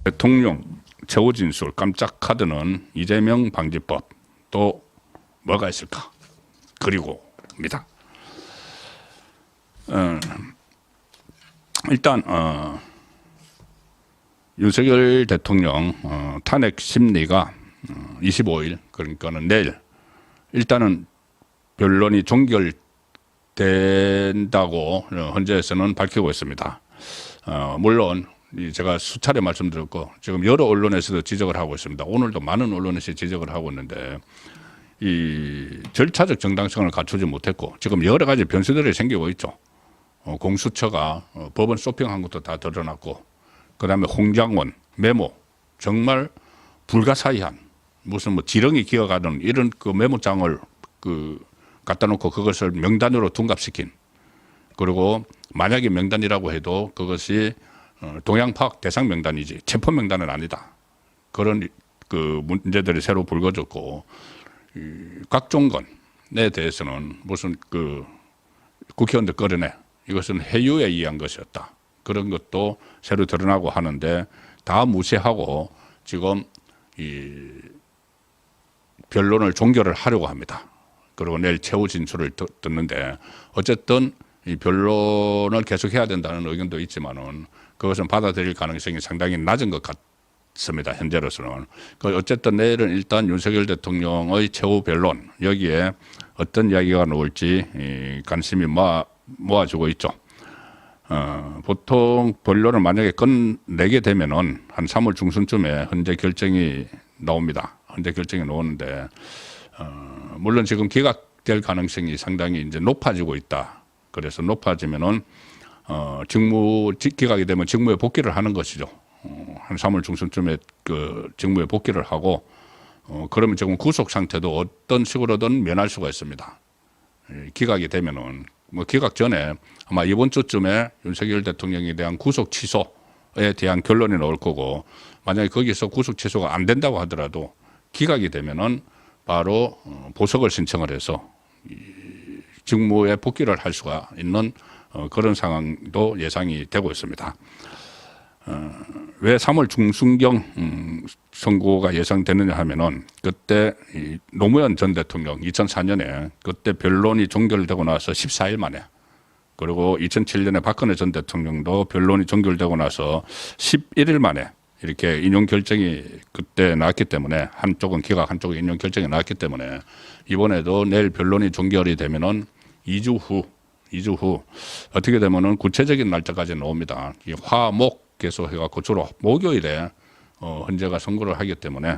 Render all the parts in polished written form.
대통령 최후 진술 깜짝 카드는 이재명 방지법. 또 뭐가 있을까? 그리고입니다. 일단 윤석열 대통령 탄핵 심리가 25일 그러니까는 내일 일단은 변론이 종결된다고 헌재에서는 밝히고 있습니다. 물론 제가 수차례 말씀드렸고 지금 여러 언론에서도 지적을 하고 있습니다. 오늘도 많은 언론에서 지적을 하고 있는데 이 절차적 정당성을 갖추지 못했고 지금 여러 가지 변수들이 생기고 있죠. 공수처가 법원 쇼핑한 것도 다 드러났고 그다음에 홍장원 메모 정말 불가사의한 무슨 뭐 지렁이 기어가는 이런 그 메모장을 갖다 놓고 그것을 명단으로 둔갑시킨 그리고 만약에 명단이라고 해도 그것이 동향 파악 대상 명단이지 체포 명단은 아니다. 그런 그 문제들이 새로 불거졌고 각종 건에 대해서는 무슨 그 국회의원들 끌어내 이것은 회유에 의한 것이었다. 그런 것도 새로 드러나고 하는데 다 무시하고 지금 이 변론을 종결을 하려고 합니다. 그리고 내일 최후 진술을 듣는데 어쨌든 이 변론을 계속해야 된다는 의견도 있지만은 그것은 받아들일 가능성이 상당히 낮은 것 같습니다. 현재로서는. 어쨌든 내일은 일단 윤석열 대통령의 최후 변론 여기에 어떤 이야기가 나올지 관심이 모아지고 있죠. 보통 변론을 만약에 끝내게 되면은 한 3월 중순쯤에 헌재 결정이 나옵니다. 헌재 결정이 나오는데 물론 지금 기각될 가능성이 상당히 이제 높아지고 있다. 그래서 높아지면은 기각이 되면 직무에 복귀를 하는 것이죠. 한 3월 중순쯤에 그 직무에 복귀를 하고 그러면 지금 구속 상태도 어떤 식으로든 면할 수가 있습니다. 기각이 되면은 뭐 기각 전에 아마 이번 주쯤에 윤석열 대통령에 대한 구속 취소에 대한 결론이 나올 거고 만약에 거기서 구속 취소가 안 된다고 하더라도 기각이 되면은 바로 보석을 신청을 해서 직무에 복귀를 할 수가 있는 그런 상황도 예상이 되고 있습니다. 왜 3월 중순경 선고가 예상되느냐 하면은 그때 노무현 전 대통령 2004년에 그때 변론이 종결되고 나서 14일 만에 그리고 2007년에 박근혜 전 대통령도 변론이 종결되고 나서 11일 만에 이렇게 인용 결정이 그때 나왔기 때문에 한쪽은 기각 한쪽은 인용 결정이 나왔기 때문에 이번에도 내일 변론이 종결이 되면은 2주 후 어떻게 되면은 구체적인 날짜까지 나옵니다. 화목 계속 해갖고 주로 목요일에 헌재가 선고를 하기 때문에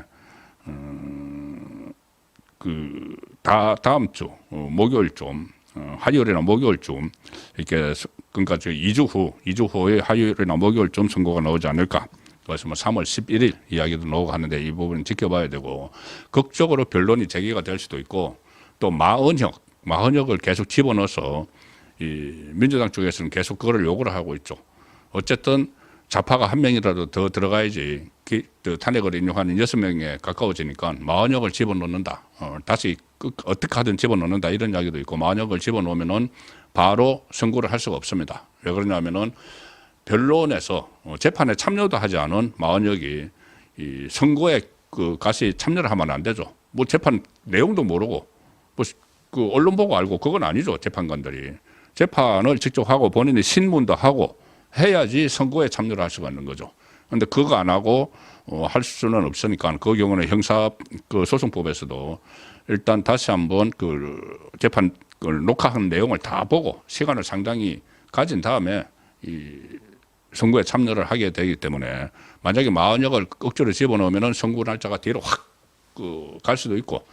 다음 주 목요일쯤 화요일이나 목요일쯤 이렇게 그러니까 2주 후에 화요일이나 목요일쯤 선고가 나오지 않을까. 그래서 뭐 3월 11일 이야기도 나오고 하는데 이 부분은 지켜봐야 되고 극적으로 변론이 제기가 될 수도 있고 또 마흔역을 계속 집어넣어서 이 민주당 쪽에서는 계속 그거를 요구를 하고 있죠. 어쨌든 좌파가 한 명이라도 더 들어가야지 탄핵을 인용하는 6명에 가까워지니까 마흔역을 집어넣는다. 다시 어떻게 하든 집어넣는다 이런 이야기도 있고 마흔역을 집어넣으면은 바로 선고를 할 수가 없습니다. 왜 그러냐면은 변론에서 재판에 참여도 하지 않은 마흔역이 이 선고에 같이 참여를 하면 안 되죠. 뭐 재판 내용도 모르고 뭐 그 언론 보고 알고 그건 아니죠. 재판관들이 재판을 직접 하고 본인이 신문도 하고 해야지 선고에 참여를 할 수가 있는 거죠. 그런데 그거 안 하고 할 수는 없으니까 그 경우는 형사 소송법에서도 일단 다시 한번 재판 녹화한 내용을 다 보고 시간을 상당히 가진 다음에 이 선고에 참여를 하게 되기 때문에 만약에 마흔역을 억지로 집어넣으면 선고 날짜가 뒤로 확 갈 수도 있고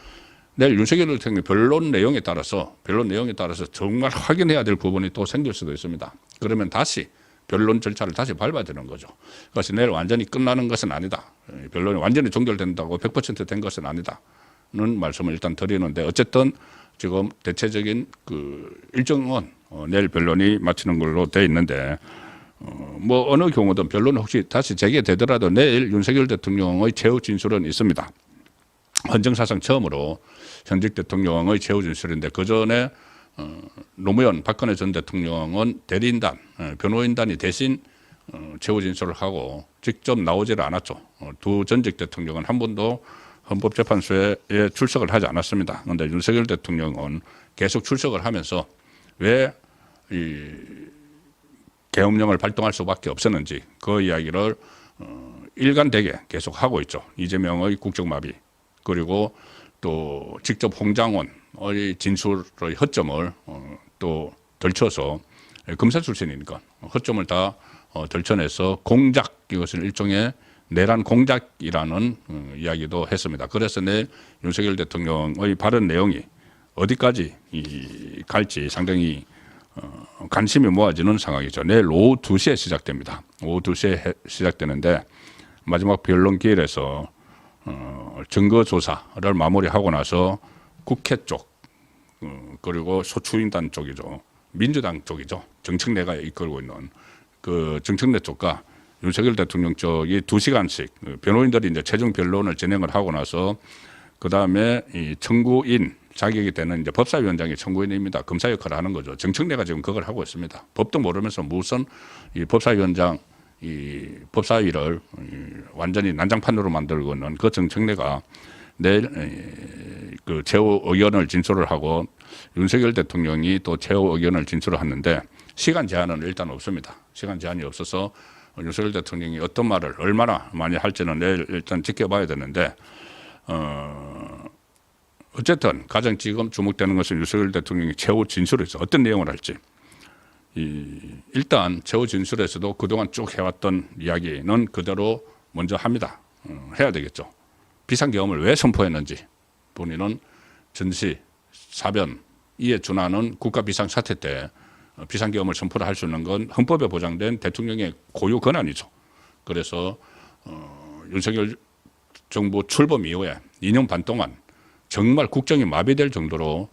내일 윤석열 대통령 변론 내용에 따라서 정말 확인해야 될 부분이 또 생길 수도 있습니다. 그러면 다시 변론 절차를 다시 밟아야 되는 거죠. 그래서 내일 완전히 끝나는 것은 아니다. 변론이 완전히 종결된다고 100% 된 것은 아니다는 말씀을 일단 드리는데 어쨌든 지금 대체적인 일정은 내일 변론이 마치는 걸로 돼 있는데 뭐 어느 경우든 변론이 혹시 다시 재개되더라도 내일 윤석열 대통령의 최후 진술은 있습니다. 헌정사상 처음으로 현직 대통령의 최후 진술인데 그전에 노무현 박근혜 전 대통령은 대리인단 변호인단이 대신 최후 진술을 하고 직접 나오지를 않았죠. 두 전직 대통령은 한 번도 헌법재판소에 출석을 하지 않았습니다. 그런데 윤석열 대통령은 계속 출석을 하면서 왜 이 계엄령을 발동할 수밖에 없었는지 그 이야기를 일관되게 계속 하고 있죠. 이재명의 국정마비 그리고 또 직접 홍장원의 진술의 허점을 또 덜쳐서 검사 출신이니까 허점을 다 덜쳐내서 공작 이것을 일종의 내란 공작이라는 이야기도 했습니다. 그래서 내일 윤석열 대통령의 발언 내용이 어디까지 갈지 상당히 관심이 모아지는 상황이죠. 내일 오후 2시에 시작됩니다. 오후 2시에 시작되는데 마지막 변론 기일에서 증거 조사를 마무리하고 나서 국회 쪽 그리고 소추인단 쪽이죠. 민주당 쪽이죠. 정청래가 이끌고 있는 그 정청래 쪽과 윤석열 대통령 쪽이 2시간씩 변호인들이 이제 최종 변론을 진행을 하고 나서 그 다음에 이 청구인 자격이 되는 이제 법사위원장이 청구인입니다. 검사 역할을 하는 거죠. 정청래가 지금 그걸 하고 있습니다. 법도 모르면서 무슨 이 법사위원장 이 법사위를 완전히 난장판으로 만들고 있는 그 정청래가 내일 그 최후 의견을 진술을 하고 윤석열 대통령이 또 최후 의견을 진술을 하는데 시간 제한은 일단 없습니다. 시간 제한이 없어서 윤석열 대통령이 어떤 말을 얼마나 많이 할지는 내일 일단 지켜봐야 되는데 어쨌든 가장 지금 주목되는 것은 윤석열 대통령이 최후 진술에서 어떤 내용을 할지. 일단 최후 진술에서도 그동안 쭉 해왔던 이야기는 그대로 먼저 합니다. 해야 되겠죠. 비상계엄을 왜 선포했는지 본인은 전시, 사변 이에 준하는 국가 비상사태 때 비상계엄을 선포를 할 수 있는 건 헌법에 보장된 대통령의 고유 권한이죠. 그래서 윤석열 정부 출범 이후에 2년 반 동안 정말 국정이 마비될 정도로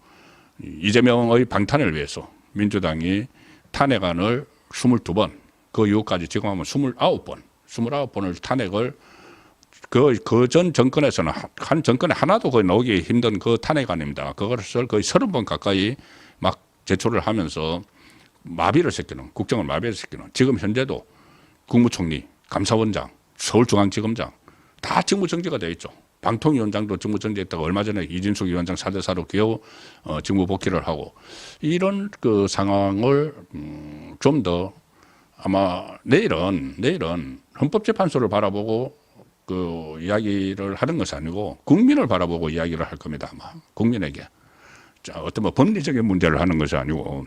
이재명의 방탄을 위해서 민주당이 탄핵안을 22번 그 이후까지 지금 하면 29번을 탄핵을 그 전 정권에서는 한 정권에 하나도 거의 나오기 힘든 그 탄핵안입니다. 그것을 거의 30번 가까이 막 제출을 하면서 마비를 시키는 국정을 마비를 시키는 지금 현재도 국무총리, 감사원장, 서울중앙지검장 다 직무정지가 되어 있죠. 방통위원장도 직무정지했다가 얼마 전에 이진숙 위원장 4대4로 겨우 직무 복귀를 하고 이런 그 상황을 좀 더 아마 내일은 헌법재판소를 바라보고 그 이야기를 하는 것이 아니고 국민을 바라보고 이야기를 할 겁니다. 아마 국민에게 자, 어떤 뭐 법리적인 문제를 하는 것이 아니고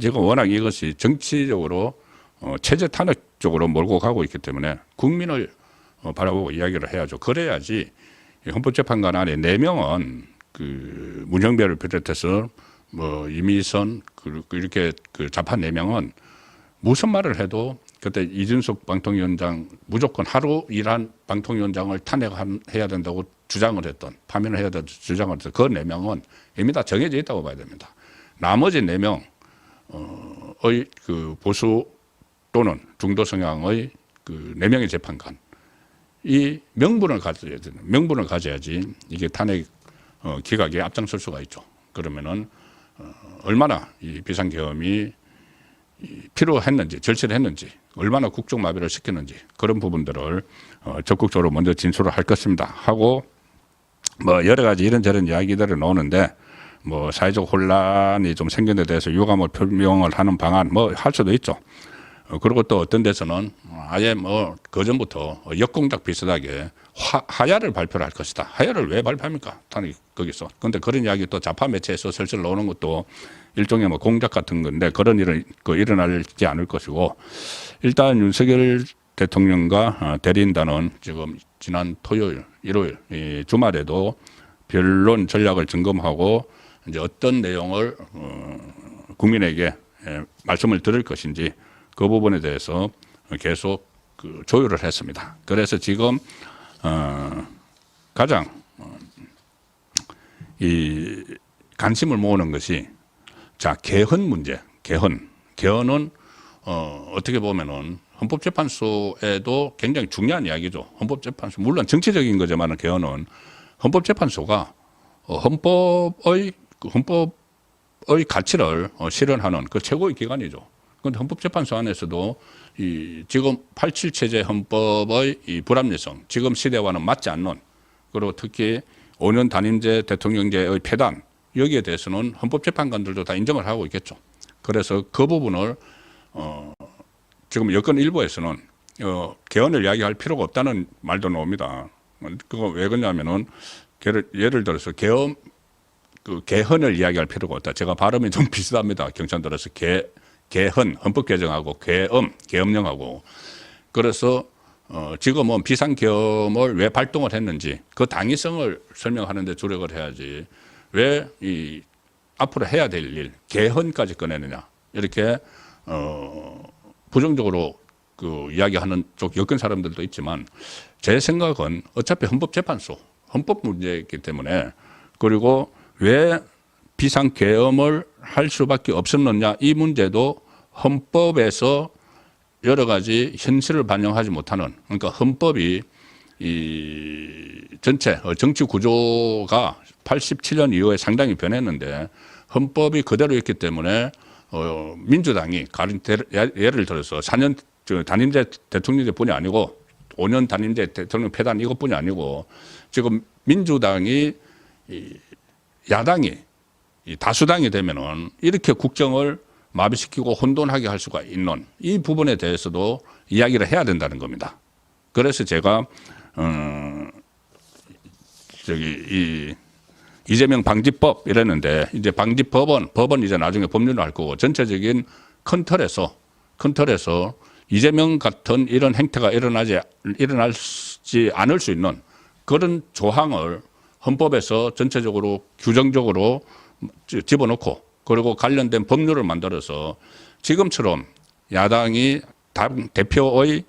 지금 워낙 이것이 정치적으로 체제 탄핵 쪽으로 몰고 가고 있기 때문에 국민을 바라보고 이야기를 해야죠. 그래야지 헌법재판관 안에 4명은 그 문영배를 비롯해서 뭐 이미선 이렇게 그 좌파 4명은 무슨 말을 해도 그때 이준석 방통위원장 무조건 하루 일한 방통위원장을 탄핵해야 된다고 주장을 했던 파면을 해야 된다고 주장을 했던 그 4명은 이미 다 정해져 있다고 봐야 됩니다. 나머지 4명의 그 보수 또는 중도 성향의 그 4명의 재판관 이 명분을 가져야지 이게 탄핵 기각에 앞장설 수가 있죠. 그러면은 얼마나 이 비상계엄이 필요했는지 절실했는지 얼마나 국정마비를 시켰는지 그런 부분들을 적극적으로 먼저 진술을 할 것입니다. 하고 뭐 여러 가지 이런저런 이야기들이 나오는데 뭐 사회적 혼란이 좀 생긴 데 대해서 유감을 표명을 하는 방안 뭐 할 수도 있죠. 그리고 또 어떤 데서는 아예 뭐 그전부터 역공작 비슷하게 하야를 발표를 할 것이다. 하야를 왜 발표합니까? 단이 거기서. 그런데 그런 이야기 또 좌파 매체에서 슬슬 나오는 것도 일종의 뭐 공작 같은 건데 그런 일은 일어나지 않을 것이고 일단 윤석열 대통령과 대리인단은 지금 지난 토요일, 일요일 이 주말에도 변론 전략을 점검하고 이제 어떤 내용을 국민에게 말씀을 드릴 것인지 그 부분에 대해서 계속 그 조율을 했습니다. 그래서 지금 가장 이 관심을 모으는 것이 자 개헌 문제. 개헌은 어떻게 보면은 헌법재판소에도 굉장히 중요한 이야기죠. 헌법재판소 물론 정치적인 거지만은 개헌은 헌법재판소가 헌법의 가치를 실현하는 그 최고의 기관이죠. 그런데 헌법재판소 안에서도 이 지금 87 체제 헌법의 이 불합리성, 지금 시대와는 맞지 않는, 그리고 특히 5년 단임제 대통령제의 폐단, 여기에 대해서는 헌법재판관들도 다 인정을 하고 있겠죠. 그래서 그 부분을 지금 여권 일부에서는 개헌을 이야기할 필요가 없다는 말도 나옵니다. 그거 왜 그러냐면은 예를 들어서 개헌을 이야기할 필요가 없다. 제가 발음이 좀 비슷합니다. 경찬들어서 개헌, 헌법 개정하고 계엄령하고. 그래서 지금은 비상계엄을 왜 발동을 했는지 그 당위성을 설명하는 데 주력을 해야지 왜 이 앞으로 해야 될 일, 개헌까지 꺼내느냐. 이렇게 부정적으로 그 이야기하는 쪽 여권 사람들도 있지만 제 생각은 어차피 헌법재판소, 헌법 문제이기 때문에, 그리고 왜 비상계엄을 할 수밖에 없었느냐, 이 문제도 헌법에서 여러 가지 현실을 반영하지 못하는, 그러니까 헌법이 이 전체 정치 구조가 87년 이후에 상당히 변했는데 헌법이 그대로 있기 때문에 민주당이 예를 들어서 4년 단임제 대통령제뿐이 아니고 5년 단임제 대통령 폐단 이것뿐이 아니고 지금 민주당이 야당이 다수당이 되면은 이렇게 국정을 마비시키고 혼돈하게 할 수가 있는 이 부분에 대해서도 이야기를 해야 된다는 겁니다. 그래서 제가 이 이재명 방지법 이랬는데 이제 방지법은 이제 나중에 법률로 할 거고 전체적인 큰 틀에서 이재명 같은 이런 행태가 일어나지 않을 수 있는 그런 조항을 헌법에서 전체적으로 규정적으로 집어넣고 그리고 관련된 법률을 만들어서 지금처럼 야당이 대표의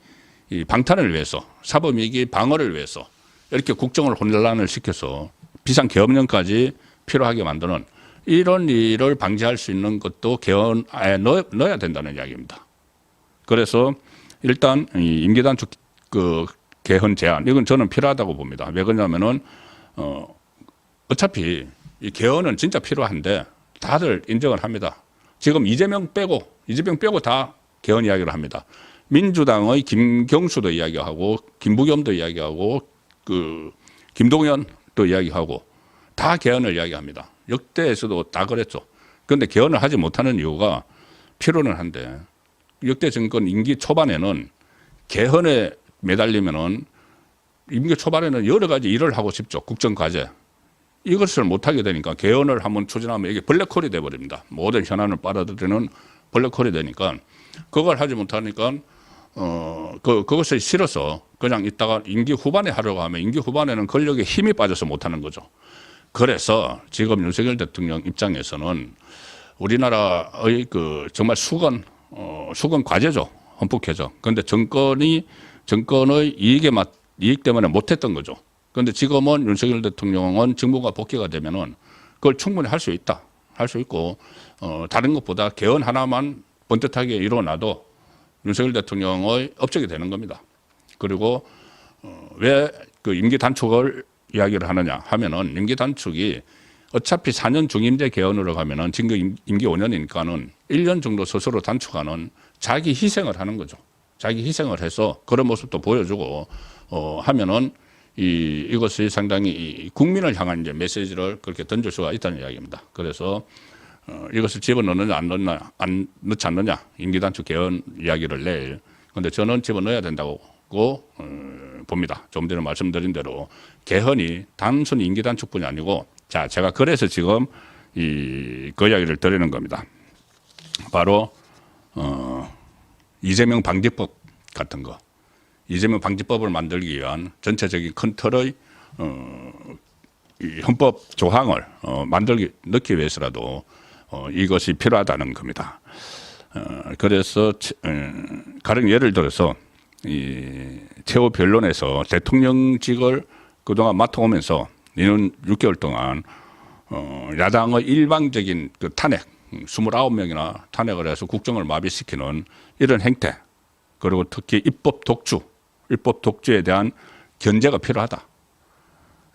이 방탄을 위해서 사법이익 방어를 위해서 이렇게 국정을 혼란을 시켜서 비상계엄령까지 필요하게 만드는 이런 일을 방지할 수 있는 것도 개헌에 넣어야 된다는 이야기입니다. 그래서 일단 이 임기단축 그 개헌 제안 이건 저는 필요하다고 봅니다. 왜 그러냐면은 어차피 이 개헌은 진짜 필요한데 다들 인정을 합니다. 지금 이재명 빼고 다 개헌 이야기를 합니다. 민주당의 김경수도 이야기하고 김부겸도 이야기하고 그 김동연도 이야기하고 다 개헌을 이야기합니다. 역대에서도 다 그랬죠. 그런데 개헌을 하지 못하는 이유가 필요는 한데 역대 정권 임기 초반에는 개헌에 매달리면은 임기 초반에는 여러 가지 일을 하고 싶죠. 국정과제. 이것을 못하게 되니까 개헌을 한번 추진하면 이게 블랙홀이 돼버립니다. 모든 현안을 빨아들이는 블랙홀이 되니까 그걸 하지 못하니까 그것이 싫어서 그냥 있다가 임기 후반에 하려고 하면 임기 후반에는 권력에 힘이 빠져서 못하는 거죠. 그래서 지금 윤석열 대통령 입장에서는 우리나라의 그 정말 수건 과제죠. 헌법 개정. 그런데 정권의 이익 때문에 못했던 거죠. 그런데 지금은 윤석열 대통령은 정부가 복귀가 되면은 그걸 충분히 할 수 있다. 할 수 있고 다른 것보다 개헌 하나만 번듯하게 일어나도 윤석열 대통령의 업적이 되는 겁니다. 그리고 왜 그 임기 단축을 이야기를 하느냐 하면은 임기 단축이 어차피 4년 중임제 개헌으로 가면은 지금 임기 5년이니까는 1년 정도 스스로 단축하는 자기 희생을 하는 거죠. 자기 희생을 해서 그런 모습도 보여주고 하면은 이것이 상당히 국민을 향한 이제 메시지를 그렇게 던질 수가 있다는 이야기입니다. 그래서 이것을 집어넣느냐 안 넣지 않느냐 임기단축 개헌 이야기를 내일. 그런데 저는 집어넣어야 된다고 봅니다. 좀 전에 말씀드린 대로 개헌이 단순히 임기단축뿐이 아니고 자 제가 그래서 지금 그 이야기를 드리는 겁니다. 바로 이재명 방지법 같은 거. 이재명 방지법을 만들기 위한 전체적인 큰 틀의 이 헌법 조항을 넣기 위해서라도 이것이 필요하다는 겁니다. 그래서 가령 예를 들어서 이 최후 변론에서 대통령직을 그동안 맡아오면서 이는 6개월 동안 야당의 일방적인 그 탄핵 29명이나 탄핵을 해서 국정을 마비시키는 이런 행태 그리고 특히 입법 독주에 대한 견제가 필요하다.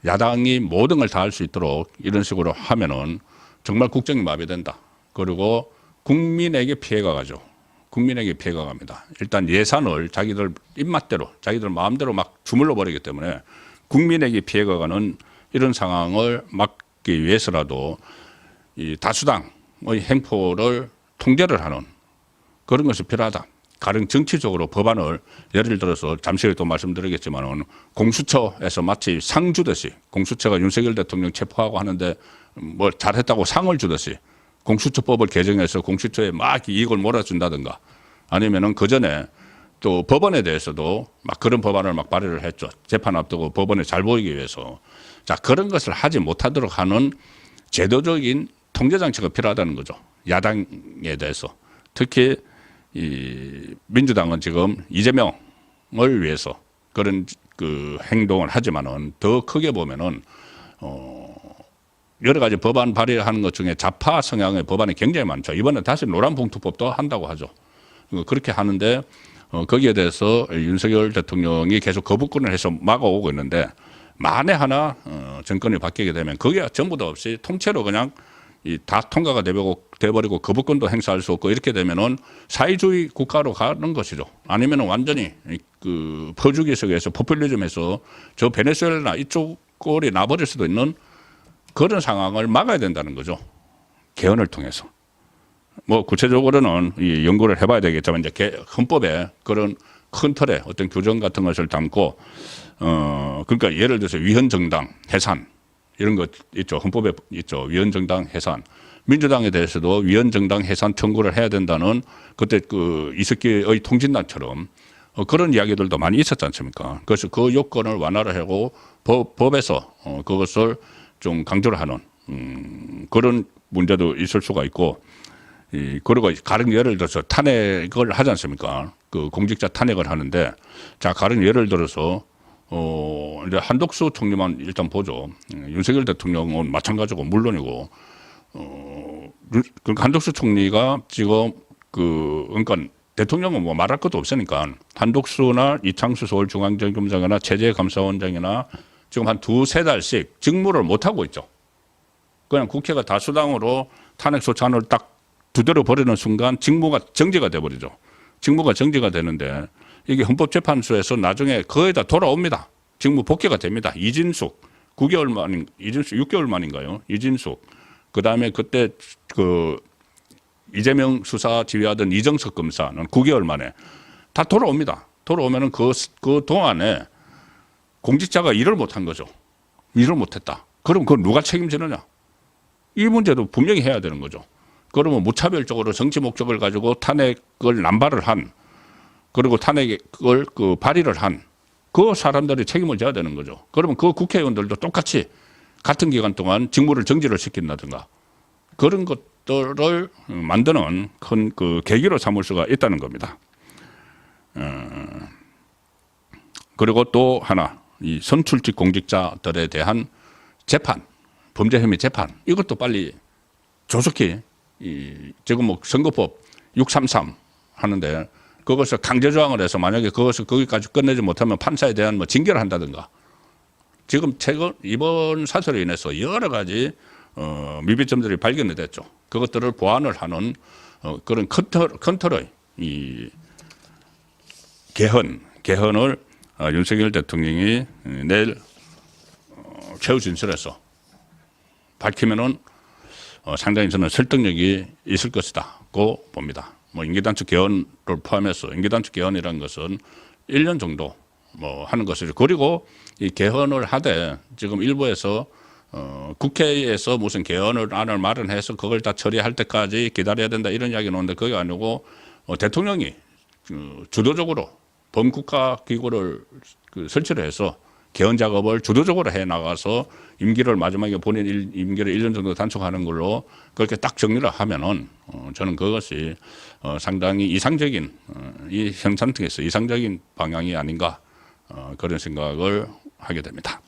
야당이 모든 걸 다 할 수 있도록 이런 식으로 하면은 정말 국정이 마비된다. 그리고 국민에게 피해가 가죠. 국민에게 피해가 갑니다. 일단 예산을 자기들 입맛대로 자기들 마음대로 막 주물러 버리기 때문에 국민에게 피해가 가는 이런 상황을 막기 위해서라도 이 다수당의 행포를 통제를 하는 그런 것이 필요하다. 가령 정치적으로 법안을 예를 들어서 잠시 후에 또 말씀드리겠지만은 공수처에서 마치 상 주듯이 공수처가 윤석열 대통령 체포하고 하는데 뭐 잘했다고 상을 주듯이 공수처법을 개정해서 공수처에 막 이익을 몰아준다든가 아니면은 그 전에 또 법원에 대해서도 막 그런 법안을 막 발의를 했죠. 재판 앞두고 법원에 잘 보이기 위해서. 자, 그런 것을 하지 못하도록 하는 제도적인 통제 장치가 필요하다는 거죠. 야당에 대해서. 특히 이 민주당은 지금 이재명을 위해서 그런 그 행동을 하지만은 더 크게 보면은 여러 가지 법안 발의하는 것 중에 좌파 성향의 법안이 굉장히 많죠. 이번에 다시 노란봉투법도 한다고 하죠. 그렇게 하는데 거기에 대해서 윤석열 대통령이 계속 거부권을 해서 막아오고 있는데 만에 하나 정권이 바뀌게 되면 거기에 전부 다 없이 통째로 그냥 다 통과가 돼버리고 거부권도 행사할 수 없고 이렇게 되면은 사회주의 국가로 가는 것이죠. 아니면은 완전히 그 퍼주기식에서 포퓰리즘에서 저 베네수엘라 이쪽 꼴이 나버릴 수도 있는 그런 상황을 막아야 된다는 거죠. 개헌을 통해서. 뭐 구체적으로는 이 연구를 해봐야 되겠지만 이제 헌법에 그런 큰 틀의 어떤 규정 같은 것을 담고 그러니까 예를 들어서 위헌정당 해산 이런 것 있죠. 헌법에 있죠. 위헌정당 해산. 민주당에 대해서도 위헌정당 해산 청구를 해야 된다는 그때 그 이석기의 통진단처럼 그런 이야기들도 많이 있었지 않습니까? 그래서 그 요건을 완화를 하고 법에서 그것을 좀 강조를 하는 그런 문제도 있을 수가 있고 그리고 가령 예를 들어서 탄핵을 하지 않습니까? 그 공직자 탄핵을 하는데 자 가령 예를 들어서 이제 한덕수 총리만 일단 보죠. 윤석열 대통령은 마찬가지고 물론이고 그러니까 한덕수 총리가 지금 그러니까 대통령은 뭐 말할 것도 없으니까 한덕수나 이창수 서울중앙지검장이나 최재감사원장이나 지금 한 두세 달씩 직무를 못 하고 있죠. 그냥 국회가 다수당으로 탄핵 소추안을 딱 두드려 버리는 순간 직무가 정지가 돼 버리죠. 직무가 정지가 되는데 이게 헌법재판소에서 나중에 거의 다 돌아옵니다. 직무 복귀가 됩니다. 이진숙 9개월 만인 이진숙 6개월 만인가요? 이진숙 그다음에 그때 그 이재명 수사 지휘하던 이정석 검사는 9개월 만에 다 돌아옵니다. 돌아오면은 그 동안에 공직자가 일을 못한 거죠. 일을 못했다. 그럼 그걸 누가 책임지느냐? 이 문제도 분명히 해야 되는 거죠. 그러면 무차별적으로 정치 목적을 가지고 탄핵을 남발을 한 그리고 탄핵을 그 발의를 한 그 사람들이 책임을 져야 되는 거죠. 그러면 그 국회의원들도 똑같이 같은 기간 동안 직무를 정지를 시킨다든가 그런 것들을 만드는 큰 그 계기로 삼을 수가 있다는 겁니다. 그리고 또 하나 이 선출직 공직자들에 대한 재판, 범죄 혐의 재판 이것도 빨리 조속히 지금 뭐 선거법 633 하는데 그것을 강제 조항을 해서 만약에 그것을 거기까지 끝내지 못하면 판사에 대한 뭐 징계를 한다든가 지금 최근 이번 사설로 인해서 여러 가지 미비점들이 발견이 됐죠. 그것들을 보완을 하는 그런 컨트롤의 이 개헌을 윤석열 대통령이 내일 최후 진술에서 밝히면은 상당히 저는 설득력이 있을 것이다고 봅니다. 뭐 임기단축 개헌을 포함해서 임기단축 개헌이라는 것은 1년 정도 뭐 하는 것이죠. 그리고 이 개헌을 하되 지금 일부에서 국회에서 무슨 개헌안을 마련해서 그걸 다 처리할 때까지 기다려야 된다 이런 이야기 나오는데 그게 아니고 대통령이 주도적으로 범국가기구를 설치를 해서 개헌 작업을 주도적으로 해 나가서 임기를 마지막에 본인 임기를 1년 정도 단축하는 걸로 그렇게 딱 정리를 하면은 저는 그것이 상당히 이상적인 이 현 상태에서 이상적인 방향이 아닌가 그런 생각을 하게 됩니다.